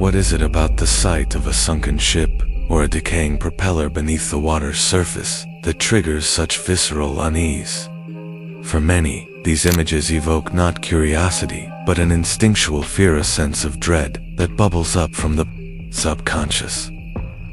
What is it about the sight of a sunken ship or a decaying propeller beneath the water's surface that triggers such visceral unease? For many, these images evoke not curiosity, but an instinctual fear, a sense of dread that bubbles up from the subconscious.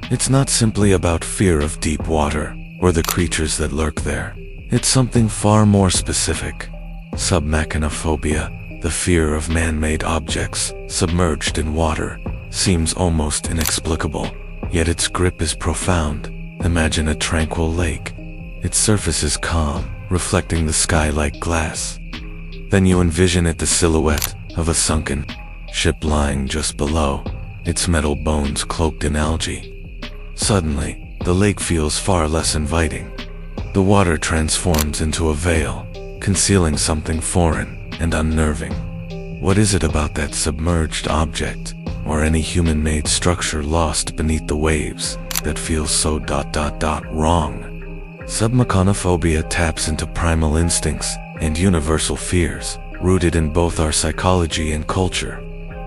It's not simply about fear of deep water or the creatures that lurk there. It's something far more specific. Submechanophobia, the fear of man-made objects submerged in water, seems almost inexplicable, yet its grip is profound. Imagine a tranquil lake. Its surface is calm, reflecting the sky like glass. Then you envision the silhouette of a sunken ship lying just below, its metal bones cloaked in algae. Suddenly, the lake feels far less inviting. The water transforms into a veil, concealing something foreign and unnerving. What is it about that submerged object, or any human-made structure lost beneath the waves, that feels so wrong? Submechanophobia taps into primal instincts and universal fears, rooted in both our psychology and culture.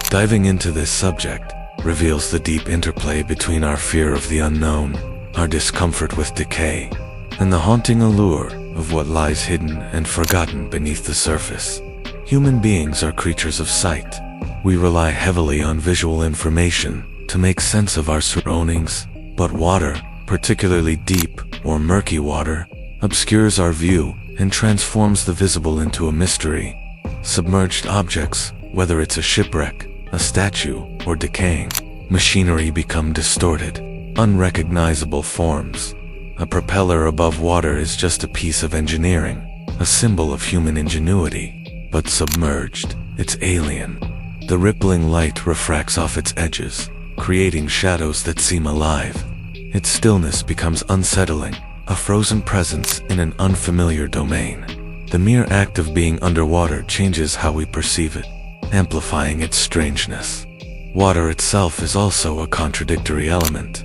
Diving into this subject reveals the deep interplay between our fear of the unknown, our discomfort with decay, and the haunting allure of what lies hidden and forgotten beneath the surface. Human beings are creatures of sight. We rely heavily on visual information to make sense of our surroundings, but water, particularly deep or murky water, obscures our view and transforms the visible into a mystery. Submerged objects, whether it's a shipwreck, a statue, or decaying machinery, become distorted, unrecognizable forms. A propeller above water is just a piece of engineering, a symbol of human ingenuity. But submerged, it's alien. The rippling light refracts off its edges, creating shadows that seem alive. Its stillness becomes unsettling, a frozen presence in an unfamiliar domain. The mere act of being underwater changes how we perceive it, amplifying its strangeness. Water itself is also a contradictory element.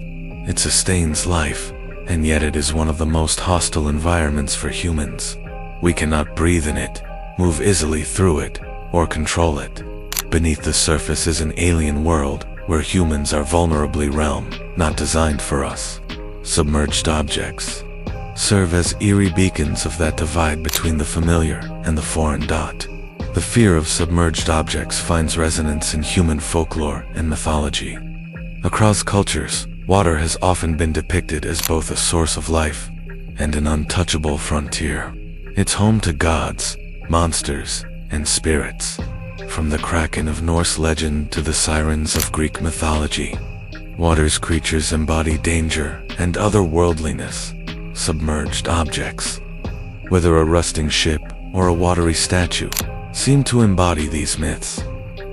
It sustains life, and yet it is one of the most hostile environments for humans. We cannot breathe in it, move easily through it, or control it. Beneath the surface is an alien world where humans are vulnerably realm, not designed for us. Submerged objects serve as eerie beacons of that divide between the familiar and the foreign. The fear of submerged objects finds resonance in human folklore and mythology. Across cultures, water has often been depicted as both a source of life and an untouchable frontier. It's home to gods, monsters, and spirits. From the Kraken of Norse legend to the sirens of Greek mythology, water's creatures embody danger and otherworldliness. Submerged objects, whether a rusting ship or a watery statue, seem to embody these myths.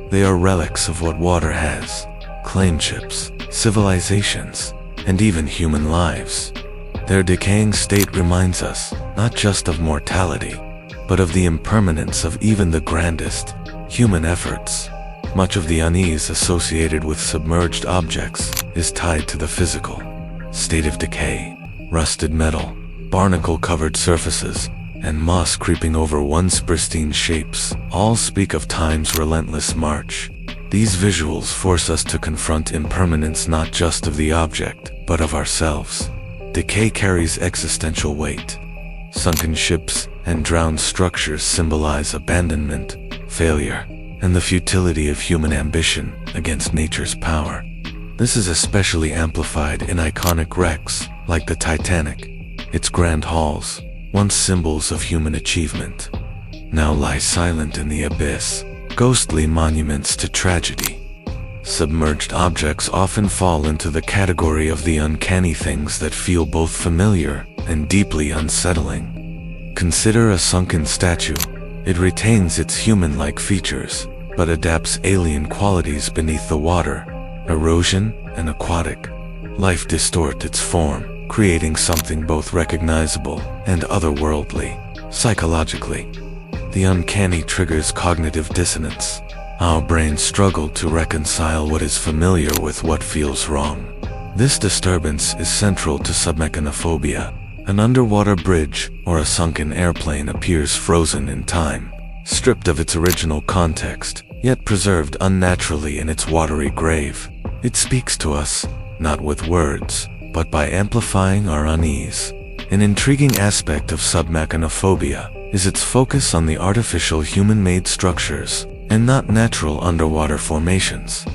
They are relics of what water has claimed: ships, civilizations, and even human lives. Their decaying state reminds us not just of mortality, but of the impermanence of even the grandest human efforts. Much of the unease associated with submerged objects is tied to the physical state of decay. Rusted metal, barnacle-covered surfaces, and moss creeping over once pristine shapes all speak of time's relentless march. These visuals force us to confront impermanence not just of the object, but of ourselves. Decay carries existential weight. Sunken ships and drowned structures symbolize abandonment, failure, and the futility of human ambition against nature's power. This is especially amplified in iconic wrecks like the Titanic. Its grand halls, once symbols of human achievement, now lie silent in the abyss, ghostly monuments to tragedy. Submerged objects often fall into the category of the uncanny, things that feel both familiar and deeply unsettling. Consider a sunken statue. It retains its human-like features, but adapts alien qualities beneath the water. Erosion and aquatic life distort its form, creating something both recognizable and otherworldly. Psychologically, the uncanny triggers cognitive dissonance. Our brains struggle to reconcile what is familiar with what feels wrong. This disturbance is central to submechanophobia. An underwater bridge or a sunken airplane appears frozen in time, stripped of its original context, yet preserved unnaturally in its watery grave. It speaks to us, not with words, but by amplifying our unease. An intriguing aspect of submechanophobia is its focus on the artificial human-made structures and not natural underwater formations.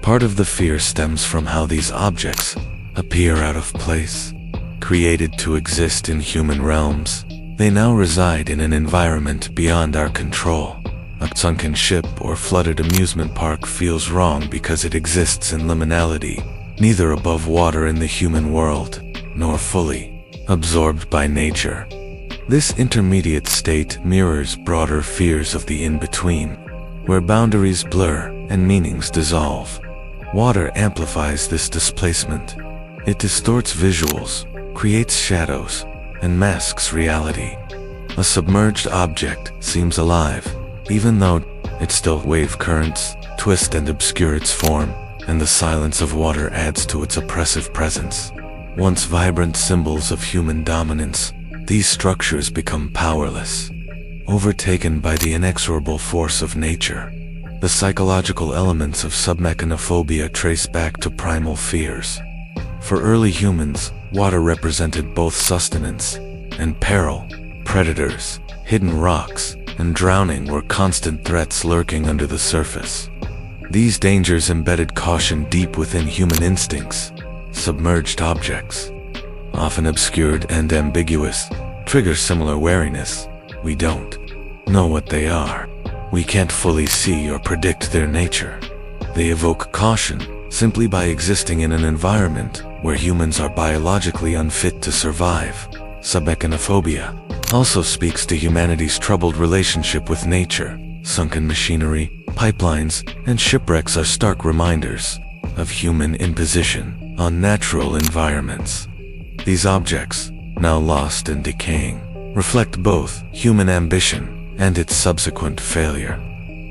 Part of the fear stems from how these objects appear out of place. Created to exist in human realms, they now reside in an environment beyond our control. A sunken ship or flooded amusement park feels wrong because it exists in liminality, neither above water in the human world, nor fully absorbed by nature. This intermediate state mirrors broader fears of the in-between, where boundaries blur and meanings dissolve. Water amplifies this displacement. It distorts visuals, creates shadows, and masks reality. A submerged object seems alive, even though its still wave currents twist and obscure its form, and the silence of water adds to its oppressive presence. Once vibrant symbols of human dominance, these structures become powerless, overtaken by the inexorable force of nature. The psychological elements of submechanophobia trace back to primal fears. For early humans, water represented both sustenance and peril. Predators, hidden rocks, and drowning were constant threats lurking under the surface. These dangers embedded caution deep within human instincts. Submerged objects, often obscured and ambiguous, trigger similar wariness. We don't know what they are. We can't fully see or predict their nature. They evoke caution simply by existing in an environment where humans are biologically unfit to survive. Submechanophobia also speaks to humanity's troubled relationship with nature. Sunken machinery, pipelines, and shipwrecks are stark reminders of human imposition on natural environments. These objects, now lost and decaying, reflect both human ambition and its subsequent failure.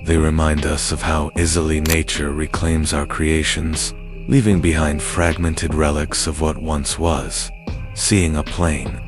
They remind us of how easily nature reclaims our creations, leaving behind fragmented relics of what once was. Seeing a plane,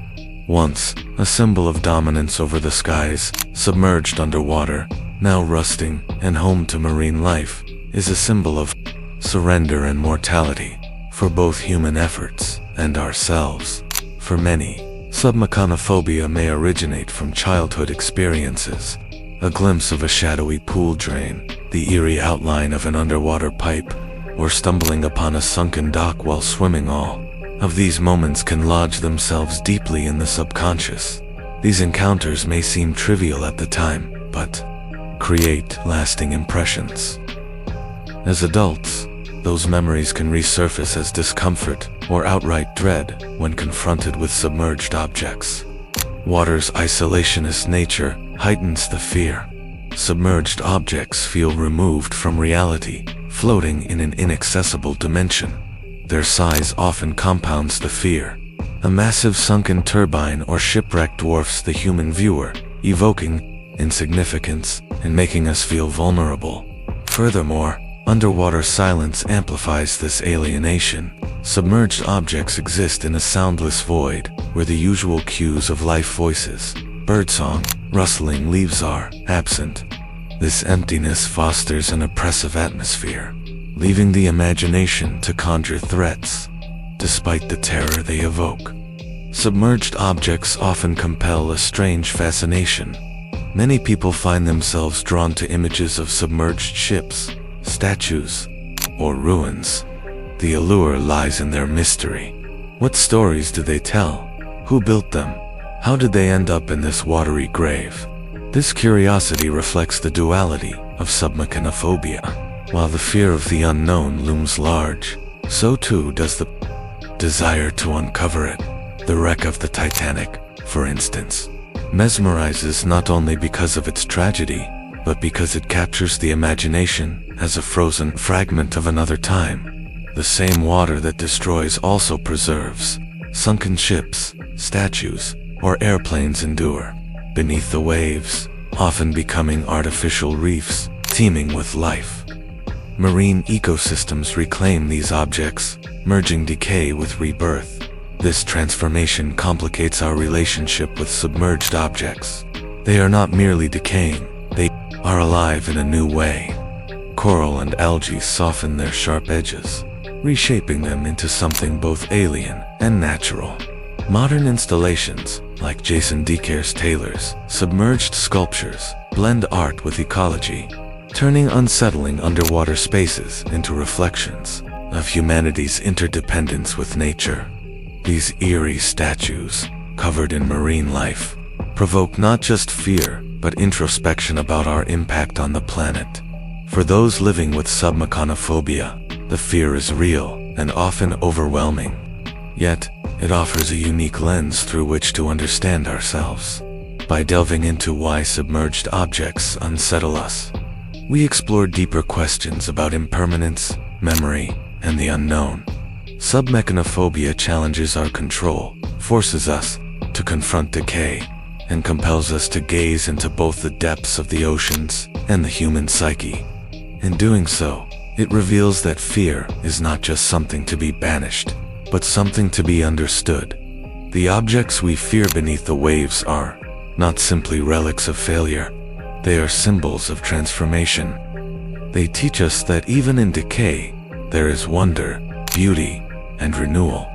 once a symbol of dominance over the skies, submerged underwater, now rusting and home to marine life, is a symbol of surrender and mortality for both human efforts and ourselves. For many, submechanophobia may originate from childhood experiences. A glimpse of a shadowy pool drain, the eerie outline of an underwater pipe, or stumbling upon a sunken dock while swimming. All of these moments can lodge themselves deeply in the subconscious. These encounters may seem trivial at the time, but create lasting impressions. As adults, those memories can resurface as discomfort or outright dread when confronted with submerged objects. Water's isolationist nature heightens the fear. Submerged objects feel removed from reality, floating in an inaccessible dimension. Their size often compounds the fear. A massive sunken turbine or shipwreck dwarfs the human viewer, evoking insignificance and making us feel vulnerable. Furthermore, underwater silence amplifies this alienation. Submerged objects exist in a soundless void, where the usual cues of life voices, birdsong, rustling leaves are absent. This emptiness fosters an oppressive atmosphere, leaving the imagination to conjure threats, despite the terror they evoke. Submerged objects often compel a strange fascination. Many people find themselves drawn to images of submerged ships, statues, or ruins. The allure lies in their mystery. What stories do they tell? Who built them? How did they end up in this watery grave? This curiosity reflects the duality of submechanophobia. While the fear of the unknown looms large, so too does the desire to uncover it. The wreck of the Titanic, for instance, mesmerizes not only because of its tragedy, but because it captures the imagination as a frozen fragment of another time. The same water that destroys also preserves. Sunken ships, statues, or airplanes endure beneath the waves, often becoming artificial reefs teeming with life. Marine ecosystems reclaim these objects, merging decay with rebirth. This transformation complicates our relationship with submerged objects. They are not merely decaying, they are alive in a new way. Coral and algae soften their sharp edges, reshaping them into something both alien and natural. Modern installations, like Jason Decare's Taylor's Submerged sculptures, blend art with ecology, turning unsettling underwater spaces into reflections of humanity's interdependence with nature. These eerie statues, covered in marine life, provoke not just fear, but introspection about our impact on the planet. For those living with submechanophobia, the fear is real and often overwhelming. Yet, it offers a unique lens through which to understand ourselves. By delving into why submerged objects unsettle us, we explore deeper questions about impermanence, memory, and the unknown. Submechanophobia challenges our control, forces us to confront decay, and compels us to gaze into both the depths of the oceans and the human psyche. In doing so, it reveals that fear is not just something to be banished, but something to be understood. The objects we fear beneath the waves are not simply relics of failure. They are symbols of transformation. They teach us that even in decay, there is wonder, beauty, and renewal.